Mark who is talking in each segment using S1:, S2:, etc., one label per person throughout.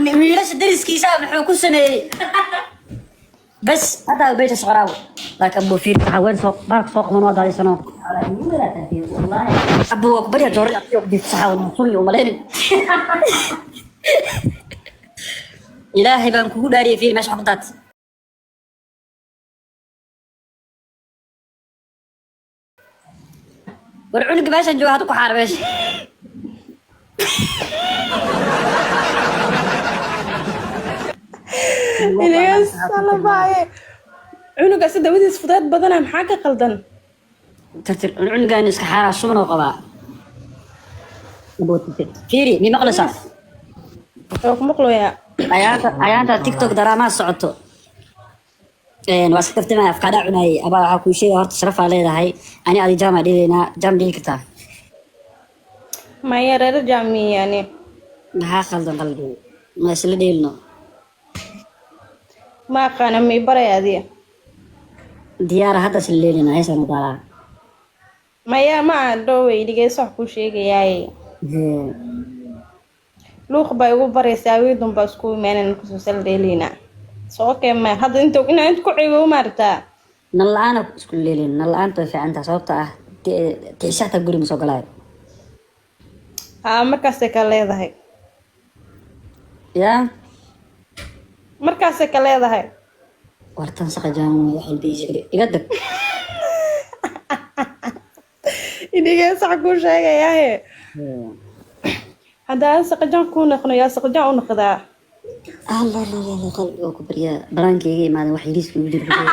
S1: ميراش درس كيسا محوكو سنة بس هذا بيت صغراوي لكن أبو فير تعاون سوق بارك سوق من وضع سنة والله أبو أكبر يا جوري أبو بدي تسعون صلي وملين إلهي بانكو داري فيه مش حقدات ورعونك باشا جوهاتك وحاربش
S2: إلياس الله باي عنق أسد ودي صفدات بدنا محاكة قلدن
S1: ترتر عنق أنا سكحارة سمنة وقبا فيري مي مقلصة
S2: روك مقلو يا
S1: ayaanta tiktok daraamaa socoto waa iska kaftamaya afkaadha cunayay abaa waxaa kuu sheegay horta sharafaa leedahay ani adi jaama dhigaynaa jaam dhigi kartaa
S2: ما يرجع مي يعني
S1: maxaa khaldan qalbiga ma isla dheelno
S2: ما كان مي برا هذه
S1: diyaara hadda isla dheelina heesaan udaalaa
S2: ما يا ما دوي دقي صح كل شيء جاي لوخ بايو برا يساوي دم بسكو من نكسل ديلينا سو كم هذا انت كعيو مرتا
S1: nan la-aana isku dheelin nan la-aanta way fiicantaa sababta ah tiishaata guri ma soo galaayo
S2: ها مركز كله هاي
S1: yaa
S2: مركز كله هاي
S1: wartan saqa jaama wax walba ii sheegay iga dag
S2: دقي صح كل شيء جاي هذا سقجان كون نقنا يا سقجان ونقدا
S1: allah allah qalbiga oo ku baryaa baraankeyga imaaday wax yariiska ugu dirbiday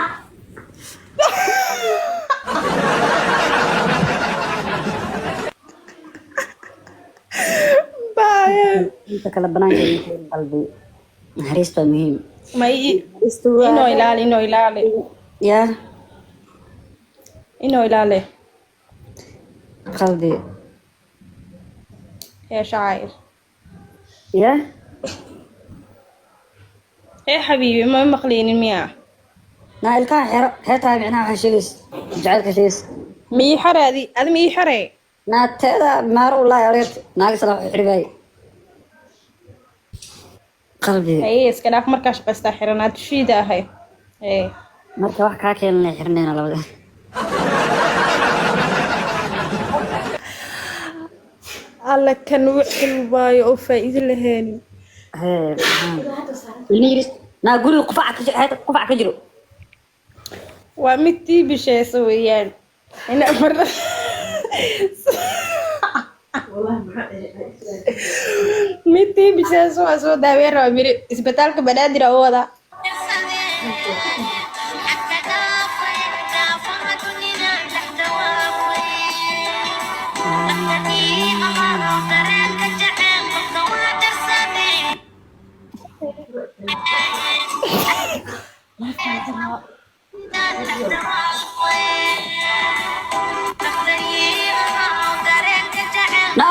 S2: باي
S1: inta kale banaankeyga qalbi naxariista waa muhiim
S2: ما ي إنه يلالي
S1: yaa
S2: إنه يلالي
S1: qalbi
S2: يا شاعر
S1: yaa
S2: يا حبيبي ما مخليني المياه
S1: naa ilkaha xero xeetaa micnaha waxaa sheegays jacaylka sheegays
S2: مي حرة هذه مي حرة
S1: naa teeda maaro ulaahi oreed naaga sala wax xiribaay qalbiga
S2: هي اسكلاف مركز قصة حرنات شيدة هاي إيه
S1: marka wax kaa keenanay xirnayna labada
S2: الله كان وحل باي أو فايد لهاني
S1: hee ilmi yiris naa guriga qufaca ka jiro
S2: ومتي بشي سويان أنا مرة متي بشي سو داوير ومري إسبتالك بنادر أوضا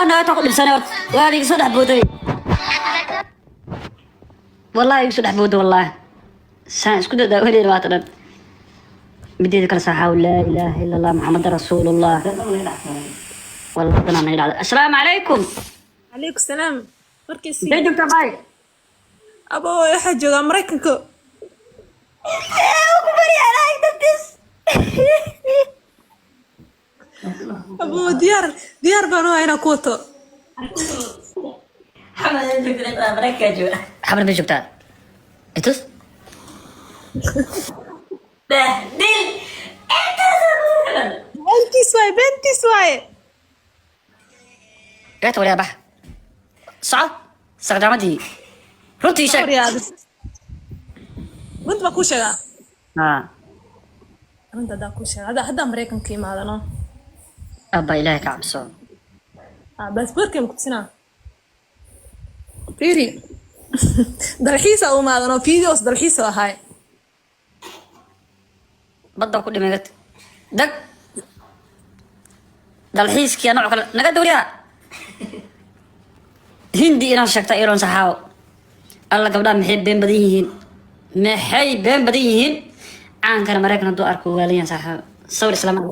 S1: naa ta ku dhibsanay horta waa iga soo dhex booday wallahi iga soo dhex booday wallahi saan isku dadaawanayna waata dhan mideeda kale saxaaw laa ilaaha ila allah maxamada rasuulullah wallahi danaa naga dhacday assalaamu calaykum
S3: عليكم السلام مركزي
S1: intee joogtaa baay
S3: أبو واحد جوجا مريكنكو
S1: ku bari alaag dartiis
S3: أبو ديار بانو هنا كوتو
S1: xamar bay joogtaa itus dil
S3: بنتي سواي
S1: gaata waliyaa bax soco saqjaamadii runtii sheeg
S3: رياض بنت بكوشة
S1: haa
S3: أنت دا كوشة هذا مريكن كيما هذا نو
S1: abba ilaahay ka cabso
S3: بس بركم كنتنا فيري دالحيسة أو ما هذا نو فيديوس دالحيسة هاي
S1: badda ku dhimay gad dag dalxiiskii nooc kale naga dawriya hindi inaan sheegta iron saxaawo alla gabdhaha maxay been badan yihiin caankana maraykan hadduu arko waaliyan saxaawo sawir islaamada